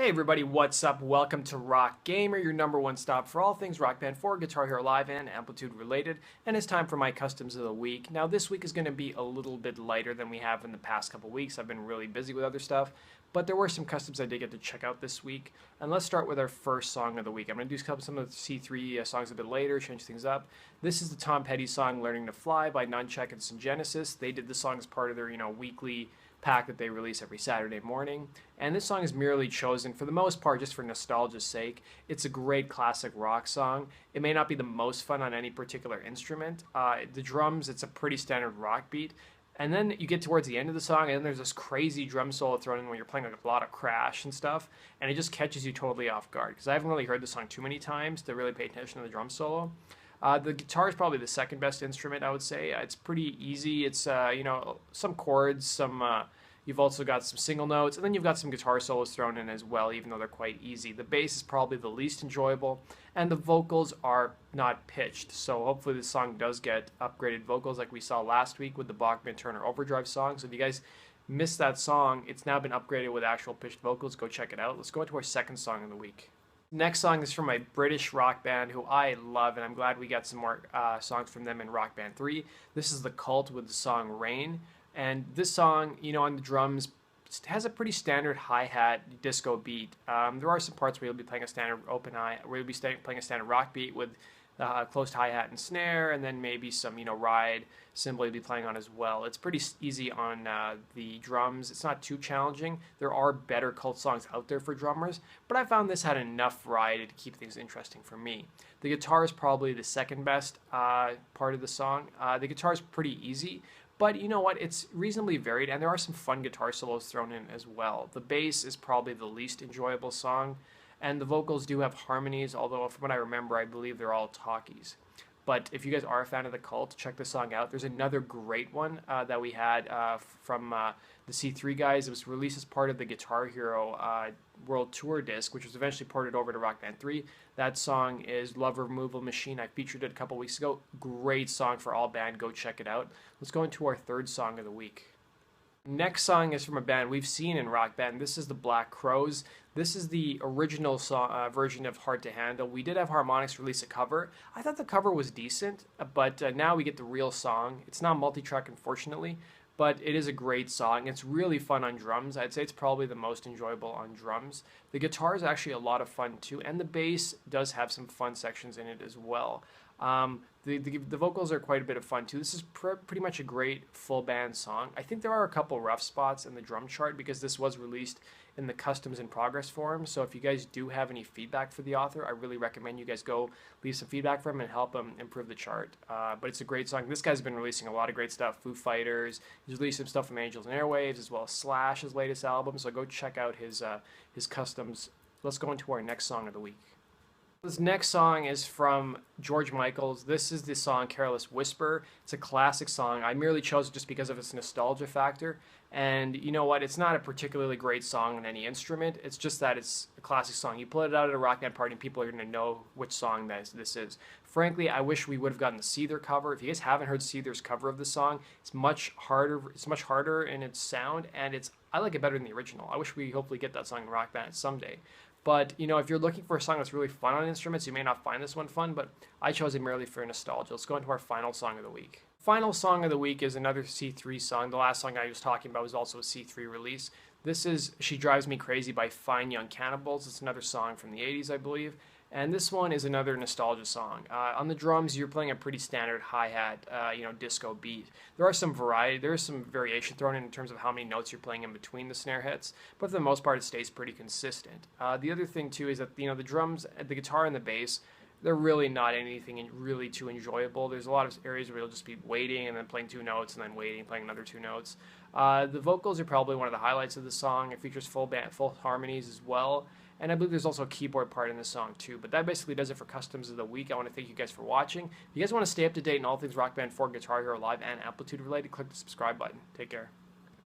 Hey everybody, what's up? Welcome to Rock Gamer, your number one stop for all things Rock Band 4, Guitar Hero Live, and Amplitude related. And it's time for my customs of the week. Now this week is going to be a little bit lighter than we have in the past couple weeks. I've been really busy with other stuff, but there were some customs I did get to check out this week. And let's start with our first song of the week. I'm going to do some of the C3 songs a bit later, change things up. This is the Tom Petty song Learning to Fly by Nunchuck and Sygenysis. They did the song as part of their, weekly pack that they release every Saturday morning. And this song is merely chosen for the most part just for nostalgia's sake. It's a great classic rock song. It may not be the most fun on any particular instrument. The drums, it's a pretty standard rock beat. And then you get towards the end of the song and then there's this crazy drum solo thrown in when you're playing like a lot of crash and stuff. And it just catches you totally off guard because I haven't really heard the song too many times to really pay attention to the drum solo. The guitar is probably the second best instrument, I would say. It's pretty easy. It's, some chords, you've also got some single notes, and then you've got some guitar solos thrown in as well, even though they're quite easy. The bass is probably the least enjoyable, and the vocals are not pitched. So hopefully this song does get upgraded vocals like we saw last week with the Bachman-Turner Overdrive song. So if you guys missed that song, it's now been upgraded with actual pitched vocals. Go check it out. Let's go into our second song of the week. Next song is from a British rock band who I love, and I'm glad we got some more songs from them in Rock Band 3. This is The Cult with the song Rain. And this song, on the drums, has a pretty standard hi-hat disco beat. There are some parts where you'll be playing a standard open hi, where you'll be playing a standard rock beat with closed hi-hat and snare, and then maybe some, ride cymbal you'll be playing on as well. It's pretty easy on the drums. It's not too challenging. There are better cult songs out there for drummers, but I found this had enough variety to keep things interesting for me. The guitar is probably the second best part of the song. The guitar is pretty easy, but you know what? It's reasonably varied, and there are some fun guitar solos thrown in as well. The bass is probably the least enjoyable song, and the vocals do have harmonies, although from what I remember, I believe they're all talkies. But if you guys are a fan of The Cult, check this song out. There's another great one that we had from the C3 guys. It was released as part of the Guitar Hero World Tour disc, which was eventually ported over to Rock Band 3. That song is Love Removal Machine. I featured it a couple weeks ago. Great song for all band. Go check it out. Let's go into our third song of the week. Next song is from a band we've seen in Rock Band. This is the Black Crowes. This is the original version of Hard to Handle. We did have Harmonix release a cover. I thought the cover was decent, but now we get the real song. It's not multi-track, unfortunately, but it is a great song. It's really fun on drums. I'd say it's probably the most enjoyable on drums. The guitar is actually a lot of fun too, and the bass does have some fun sections in it as well. The vocals are quite a bit of fun too. This is pretty much a great full band song. I think there are a couple rough spots in the drum chart because this was released in the Customs in Progress forum. So if you guys do have any feedback for the author, I really recommend you guys go leave some feedback for him and help him improve the chart. But it's a great song. This guy's been releasing a lot of great stuff. Foo Fighters. He's released some stuff from Angels and Airwaves as well as Slash, his latest album. So go check out his customs. Let's go into our next song of the week. This next song is from George Michael's. This is the song Careless Whisper. It's a classic song. I merely chose it just because of its nostalgia factor. And you know what? It's not a particularly great song on any instrument. It's just that it's a classic song. You pull it out at a rock band party and people are going to know which song this is. Frankly, I wish we would have gotten the Seether cover. If you guys haven't heard Seether's cover of the song, it's much harder. It's much harder in its sound, and I like it better than the original. I wish we hopefully get that song in Rock Band someday. But, if you're looking for a song that's really fun on instruments, you may not find this one fun, but I chose it merely for nostalgia. Let's go into our final song of the week. Final song of the week is another C3 song. The last song I was talking about was also a C3 release. This is She Drives Me Crazy by Fine Young Cannibals. It's another song from the 80s, I believe. And this one is another nostalgia song. On the drums, you're playing a pretty standard hi-hat, disco beat. There are some variety. There is some variation thrown in terms of how many notes you're playing in between the snare hits, but for the most part, it stays pretty consistent. The other thing too is that the drums, the guitar, and the bass, they're really not anything really too enjoyable. There's a lot of areas where you'll just be waiting and then playing two notes and then waiting, playing another two notes. The vocals are probably one of the highlights of the song. It features full harmonies as well. And I believe there's also a keyboard part in the song too. But that basically does it for Customs of the Week. I want to thank you guys for watching. If you guys want to stay up to date on all things Rock Band 4, Guitar Hero Live, and Amplitude related, click the subscribe button. Take care.